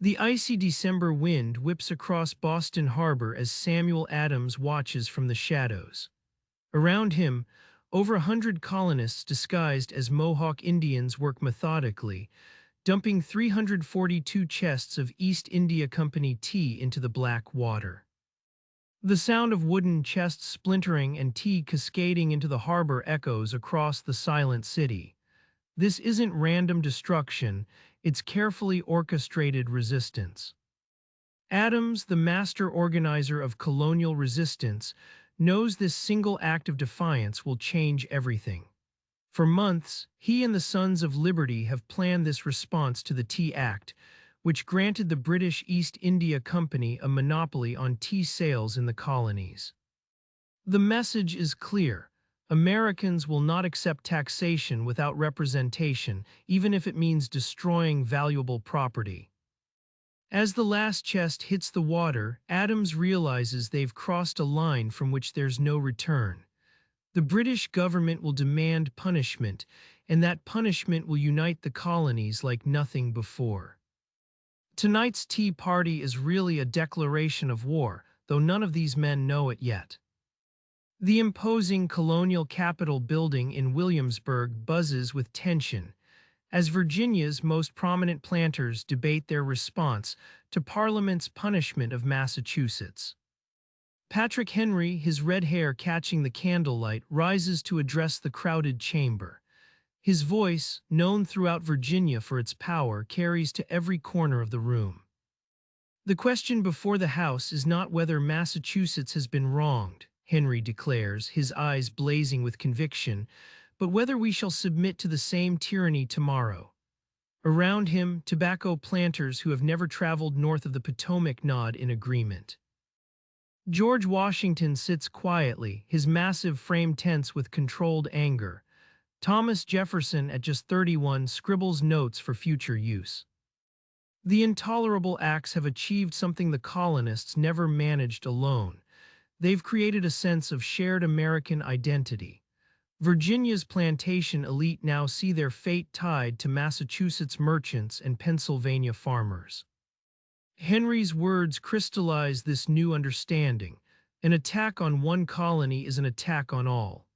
The icy December wind whips across Boston Harbor as Samuel Adams watches from the shadows. Around him, over 100 colonists disguised as Mohawk Indians work methodically, dumping 342 chests of East India Company tea into the black water. The sound of wooden chests splintering and tea cascading into the harbor echoes across the silent city. This isn't random destruction, it's carefully orchestrated resistance. Adams, the master organizer of colonial resistance, knows this single act of defiance will change everything. For months, he and the Sons of Liberty have planned this response to the Tea Act, which granted the British East India Company a monopoly on tea sales in the colonies. The message is clear. Americans will not accept taxation without representation, even if it means destroying valuable property. As the last chest hits the water, Adams realizes they've crossed a line from which there's no return. The British government will demand punishment, and that punishment will unite the colonies like nothing before. Tonight's tea party is really a declaration of war, though none of these men know it yet. The imposing colonial capitol building in Williamsburg buzzes with tension as Virginia's most prominent planters debate their response to Parliament's punishment of Massachusetts. Patrick Henry, his red hair catching the candlelight, rises to address the crowded chamber. His voice, known throughout Virginia for its power, carries to every corner of the room. The question before the House is not whether Massachusetts has been wronged, Henry declares, his eyes blazing with conviction, but whether we shall submit to the same tyranny tomorrow. Around him, tobacco planters who have never traveled north of the Potomac nod in agreement. George Washington sits quietly, his massive frame tense with controlled anger. Thomas Jefferson, at just 31, scribbles notes for future use. The intolerable acts have achieved something the colonists never managed alone. They've created a sense of shared American identity. Virginia's plantation elite now see their fate tied to Massachusetts merchants and Pennsylvania farmers. Henry's words crystallize this new understanding. An attack on one colony is an attack on all.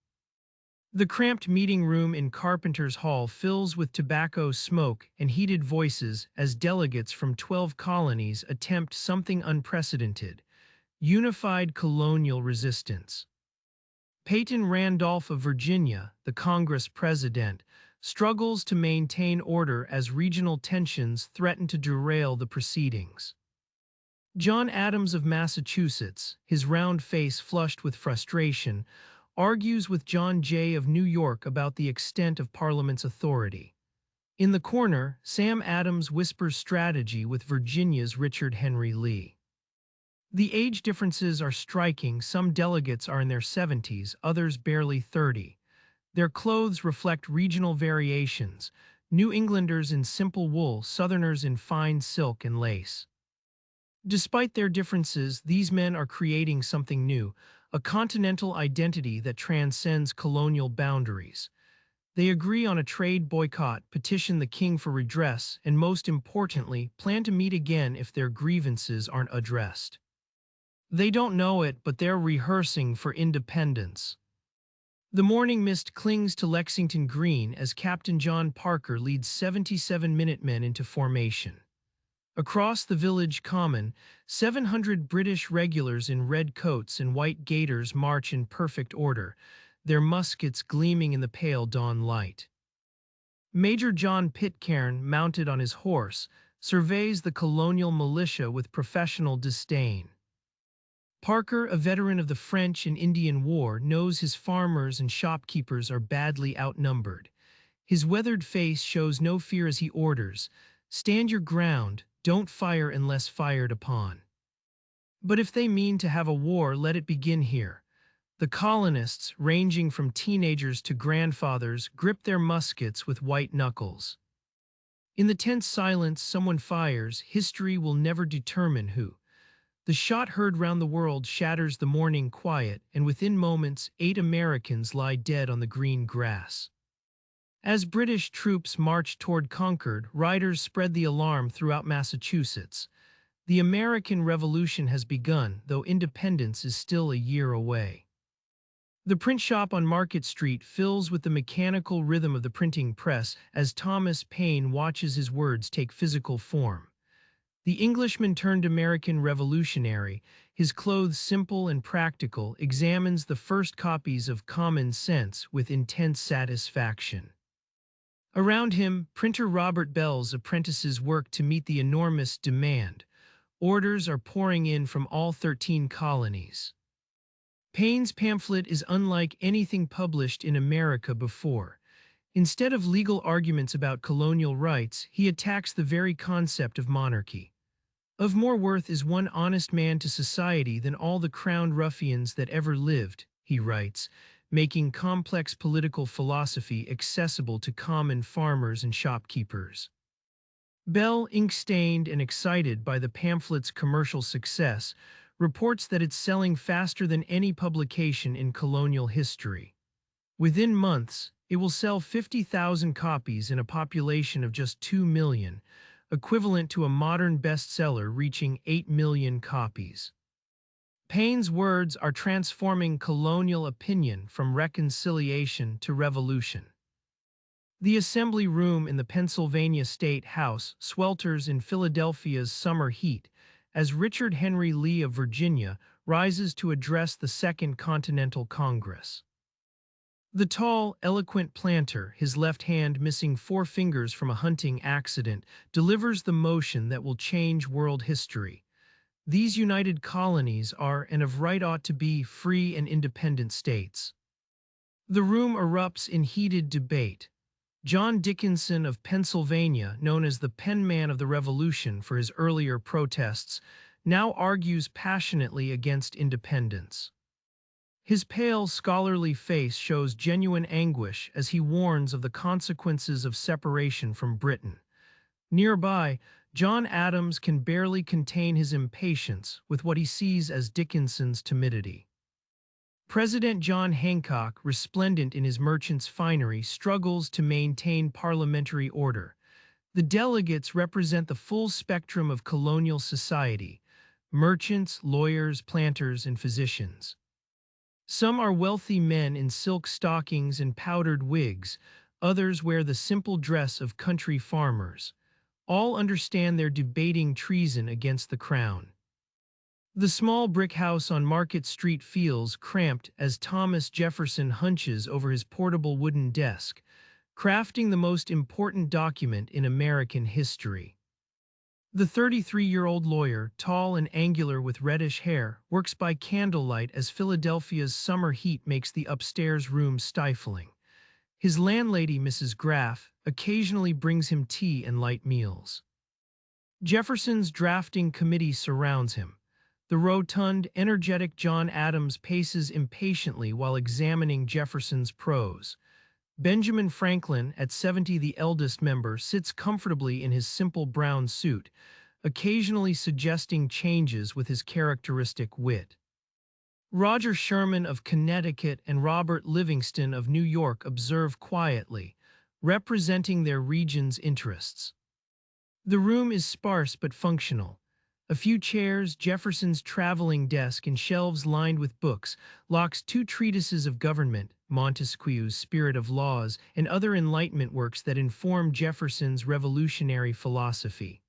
The cramped meeting room in Carpenter's Hall fills with tobacco smoke and heated voices as delegates from 12 colonies attempt something unprecedented: unified colonial resistance. Peyton Randolph of Virginia, the Congress president, struggles to maintain order as regional tensions threaten to derail the proceedings. John Adams of Massachusetts, his round face flushed with frustration, argues with John Jay of New York about the extent of Parliament's authority. In the corner, Sam Adams whispers strategy with Virginia's Richard Henry Lee. The age differences are striking. Some delegates are in their 70s, others barely 30. Their clothes reflect regional variations: New Englanders in simple wool, Southerners in fine silk and lace. Despite their differences, these men are creating something new, a continental identity that transcends colonial boundaries. They agree on a trade boycott, petition the king for redress, and most importantly, plan to meet again if their grievances aren't addressed. They don't know it, but they're rehearsing for independence. The morning mist clings to Lexington Green as Captain John Parker leads 77 Minutemen into formation. Across the village common, 700 British regulars in red coats and white gaiters march in perfect order, their muskets gleaming in the pale dawn light. Major John Pitcairn, mounted on his horse, surveys the colonial militia with professional disdain. Parker, a veteran of the French and Indian War, knows his farmers and shopkeepers are badly outnumbered. His weathered face shows no fear as he orders, "Stand your ground, don't fire unless fired upon." But if they mean to have a war, let it begin here. The colonists, ranging from teenagers to grandfathers, grip their muskets with white knuckles. In the tense silence, someone fires. History will never determine who. The shot heard round the world shatters the morning quiet, and within moments, 8 Americans lie dead on the green grass. As British troops marched toward Concord, riders spread the alarm throughout Massachusetts. The American Revolution has begun, though independence is still a year away. The print shop on Market Street fills with the mechanical rhythm of the printing press as Thomas Paine watches his words take physical form. The Englishman turned American revolutionary, his clothes simple and practical, examines the first copies of Common Sense with intense satisfaction. Around him, printer Robert Bell's apprentices work to meet the enormous demand. Orders are pouring in from all 13 colonies. Paine's pamphlet is unlike anything published in America before. Instead of legal arguments about colonial rights, he attacks the very concept of monarchy. Of more worth is one honest man to society than all the crowned ruffians that ever lived, he writes, making complex political philosophy accessible to common farmers and shopkeepers. Bell, ink-stained and excited by the pamphlet's commercial success, reports that it's selling faster than any publication in colonial history. Within months, it will sell 50,000 copies in a population of just 2 million, equivalent to a modern bestseller reaching 8 million copies. Paine's words are transforming colonial opinion from reconciliation to revolution. The assembly room in the Pennsylvania State House swelters in Philadelphia's summer heat as Richard Henry Lee of Virginia rises to address the Second Continental Congress. The tall, eloquent planter, his left hand missing 4 fingers from a hunting accident, delivers the motion that will change world history. These united colonies are, and of right ought to be, free and independent states. The room erupts in heated debate. John Dickinson of Pennsylvania, known as the penman of the Revolution for his earlier protests, now argues passionately against independence. His pale, scholarly face shows genuine anguish as he warns of the consequences of separation from Britain. Nearby, John Adams can barely contain his impatience with what he sees as Dickinson's timidity. President John Hancock, resplendent in his merchant's finery, struggles to maintain parliamentary order. The delegates represent the full spectrum of colonial society: merchants, lawyers, planters, and physicians. Some are wealthy men in silk stockings and powdered wigs, others wear the simple dress of country farmers. All understand they're debating treason against the crown. The small brick house on Market Street feels cramped as Thomas Jefferson hunches over his portable wooden desk, crafting the most important document in American history. The 33-year-old lawyer, tall and angular with reddish hair, works by candlelight as Philadelphia's summer heat makes the upstairs room stifling. His landlady, Mrs. Graff, occasionally brings him tea and light meals. Jefferson's drafting committee surrounds him. The rotund, energetic John Adams paces impatiently while examining Jefferson's prose. Benjamin Franklin, at 70 the eldest member, sits comfortably in his simple brown suit, occasionally suggesting changes with his characteristic wit. Roger Sherman of Connecticut and Robert Livingston of New York observe quietly, representing their region's interests. The room is sparse but functional. A few chairs, Jefferson's traveling desk, and shelves lined with books, Locke's 2 treatises of government, Montesquieu's Spirit of Laws, and other Enlightenment works that inform Jefferson's revolutionary philosophy.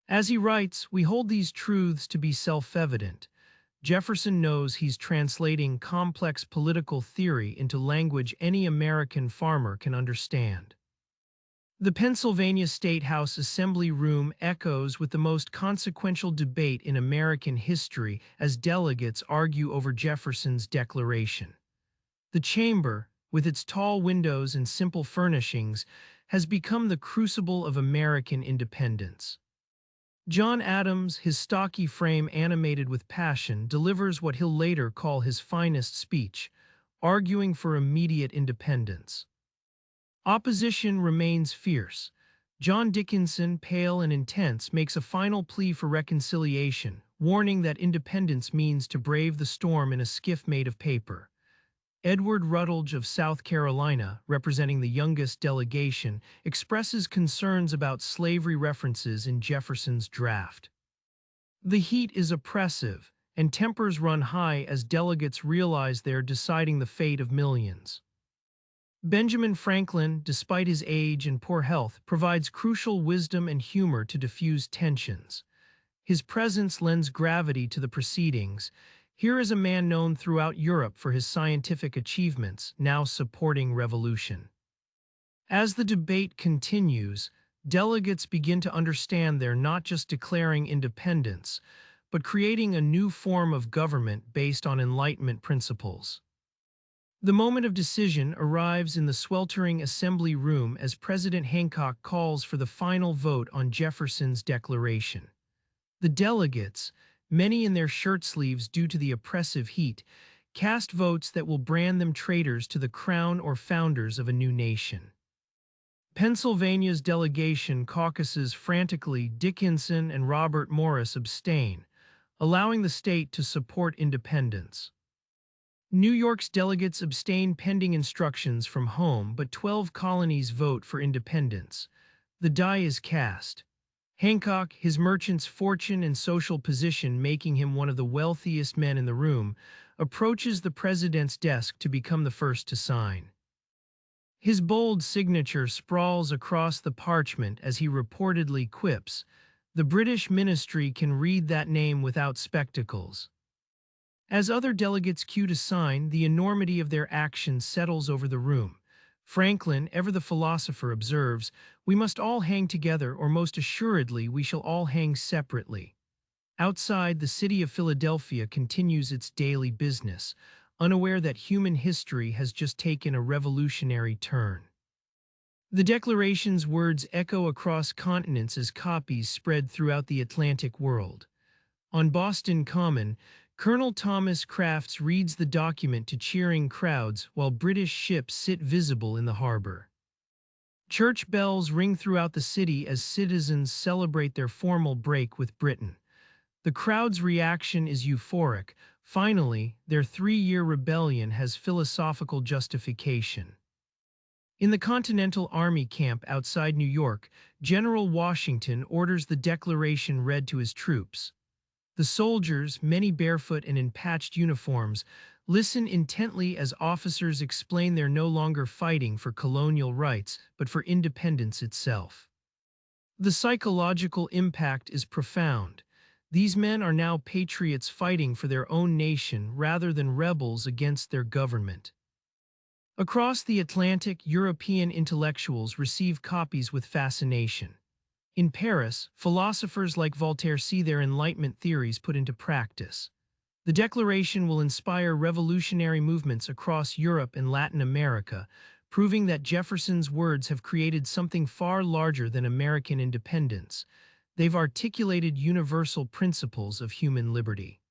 As he writes, we hold these truths to be self-evident. Jefferson knows he's translating complex political theory into language any American farmer can understand. The Pennsylvania State House Assembly Room echoes with the most consequential debate in American history as delegates argue over Jefferson's declaration. The chamber, with its tall windows and simple furnishings, has become the crucible of American independence. John Adams, his stocky frame animated with passion, delivers what he'll later call his finest speech, arguing for immediate independence. Opposition remains fierce. John Dickinson, pale and intense, makes a final plea for reconciliation, warning that independence means to brave the storm in a skiff made of paper. Edward Rutledge of South Carolina, representing the youngest delegation, expresses concerns about slavery references in Jefferson's draft. The heat is oppressive, and tempers run high as delegates realize they are deciding the fate of millions. Benjamin Franklin, despite his age and poor health, provides crucial wisdom and humor to diffuse tensions. His presence lends gravity to the proceedings. Here is a man known throughout Europe for his scientific achievements, now supporting revolution. As the debate continues, delegates begin to understand they're not just declaring independence, but creating a new form of government based on Enlightenment principles. The moment of decision arrives in the sweltering assembly room as President Hancock calls for the final vote on Jefferson's declaration. The delegates, many in their shirt sleeves due to the oppressive heat, cast votes that will brand them traitors to the crown or founders of a new nation. Pennsylvania's delegation caucuses frantically. Dickinson and Robert Morris abstain, allowing the state to support independence. New York's delegates abstain pending instructions from home, but 12 colonies vote for independence. The die is cast. Hancock, his merchant's fortune and social position making him one of the wealthiest men in the room, approaches the president's desk to become the first to sign. His bold signature sprawls across the parchment as he reportedly quips, "The British ministry can read that name without spectacles." As other delegates queue to sign, the enormity of their action settles over the room. Franklin, ever the philosopher, observes, "We must all hang together, or most assuredly we shall all hang separately." Outside, the city of Philadelphia continues its daily business, unaware that human history has just taken a revolutionary turn. The Declaration's words echo across continents as copies spread throughout the Atlantic world. On Boston Common, Colonel Thomas Crafts reads the document to cheering crowds while British ships sit visible in the harbor. Church bells ring throughout the city as citizens celebrate their formal break with Britain. The crowd's reaction is euphoric. Finally, their 3-year rebellion has philosophical justification. In the Continental Army camp outside New York, General Washington orders the Declaration read to his troops. The soldiers, many barefoot and in patched uniforms, listen intently as officers explain they're no longer fighting for colonial rights, but for independence itself. The psychological impact is profound. These men are now patriots fighting for their own nation rather than rebels against their government. Across the Atlantic, European intellectuals receive copies with fascination. In Paris, philosophers like Voltaire see their Enlightenment theories put into practice. The Declaration will inspire revolutionary movements across Europe and Latin America, proving that Jefferson's words have created something far larger than American independence. They've articulated universal principles of human liberty.